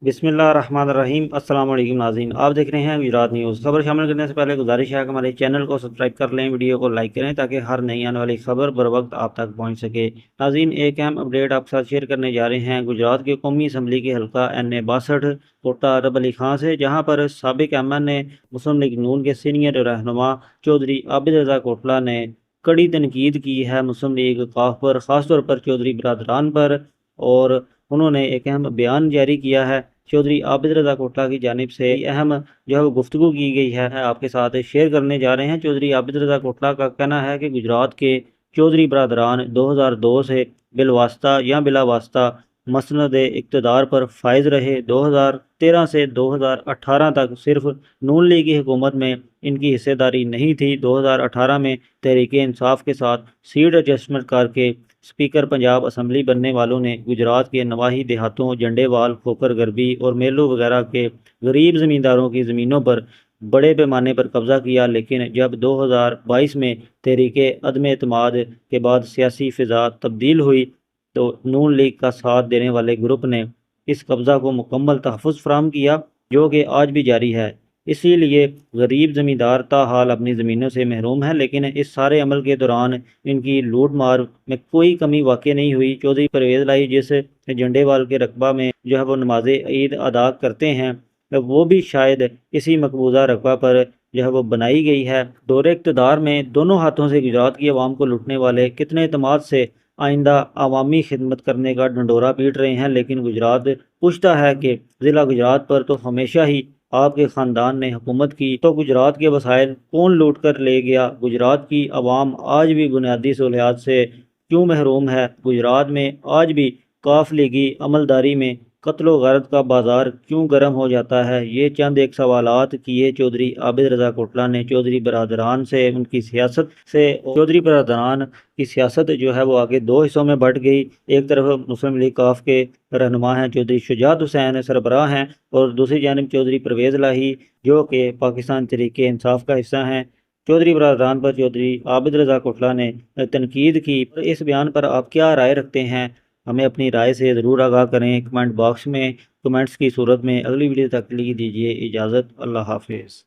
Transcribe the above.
बिस्मिल्लाह रहमान रहीम। अस्सलाम वालेकुम नाज़रीन, आप देख रहे हैं गुजरात न्यूज़। खबर शामिल करने से पहले गुजारिश है कि हमारे चैनल को सब्सक्राइब कर लें, वीडियो को लाइक करें ताकि हर नई आने वाली खबर बर वक्त आप तक पहुंच सके। नाज़रीन, एक अहम अपडेट आपके साथ शेयर करने जा रहे हैं गुजरात के कौमी असम्बली के हल्का NA 62 कोटा अरब अली खां से, जहां पर साबिक MNA मुस्लिम लीग नून के सीनियर रहनुमा चौधरी आबिद रज़ा कोटला ने कड़ी तनकीद की है मुस्लिम लीग काफ पर, ख़ासतौर पर चौधरी बरदरान पर। और उन्होंने एक अहम बयान जारी किया है। चौधरी आबिद रज़ा कोटला की जानिब से अहम जो है वो गुफ्तगू की गई है, आपके साथ शेयर करने जा रहे हैं। चौधरी आबिद रज़ा कोटला का कहना है कि गुजरात के चौधरी बरदरान 2002 से बिलवास्ता या बिला वास्ता मसनद इक़्तिदार पर फायज रहे। 2013 से 2018 तक सिर्फ नून लीग की हुकूमत में इनकी हिस्सेदारी नहीं थी। 2018 में तहरीक इंसाफ के साथ सीट एडजस्टमेंट करके स्पीकर पंजाब असम्बली बनने वालों ने गुजरात के नवाही देहातों जंडेवाल, खोकर गरबी और मेलू वगैरह के गरीब ज़मींदारों की ज़मीनों पर बड़े पैमाने पर कब्ज़ा किया। लेकिन जब 2022 में तहरीके अदम एतमाद के बाद सियासी फ़िज़ा तब्दील हुई तो नून लीग का साथ देने वाले ग्रुप ने इस कब्ज़ा को मुकम्मल तहफ़्फ़ुज़ फ़राहम किया, जो कि आज भी जारी है। इसीलिए गरीब ज़मींदार ताहाल अपनी ज़मीनों से महरूम है, लेकिन इस सारे अमल के दौरान इनकी लूट मार में कोई कमी वाक़ई नहीं हुई। चौधरी परवेज़ लाई जिस झंडेवाल के रकबा में जो है वो नमाज ईद अदा करते हैं, वो भी शायद इसी मकबूजा रकबा पर जो है वो बनाई गई है। दौरे इक़्तिदार में दोनों हाथों से गुजरात की आवाम को लूटने वाले कितने एतमाद से आइंदा अवामी खिदमत करने का ढंडोरा पीट रहे हैं, लेकिन गुजरात पूछता है कि ज़िला गुजरात पर तो हमेशा ही आपके ख़ानदान ने हुकूमत की, तो गुजरात के वसाइल कौन लूट कर ले गया? गुजरात की आवाम आज भी बुनियादी सहूलियात से क्यों महरूम है? गुजरात में आज भी काफ लीगी अमलदारी में कत्लो गारत का बाजार क्यों गर्म हो जाता है? ये चंद एक सवालात किए चौधरी आबिद रज़ा कोटला ने चौधरी बरदरान से, उनकी सियासत से। चौधरी बरदरान की सियासत जो है वो आगे दो हिस्सों में बढ़ गई। एक तरफ मुस्लिम लीग काफ के रहनुमा हैं चौधरी शुजात हुसैन सरबराह हैं, और दूसरी जानब चौधरी परवेज़ लाही जो कि पाकिस्तान तहरीक इंसाफ का हिस्सा हैं। चौधरी बरदरान पर चौधरी आबिद रज़ा कोटला ने तनकीद की। इस बयान पर आप क्या राय रखते हैं? हमें अपनी राय से ज़रूर आगाह करें कमेंट बॉक्स में। कमेंट्स की सूरत में। अगली वीडियो तक के लिए दीजिए इजाज़त। अल्लाह हाफिज़।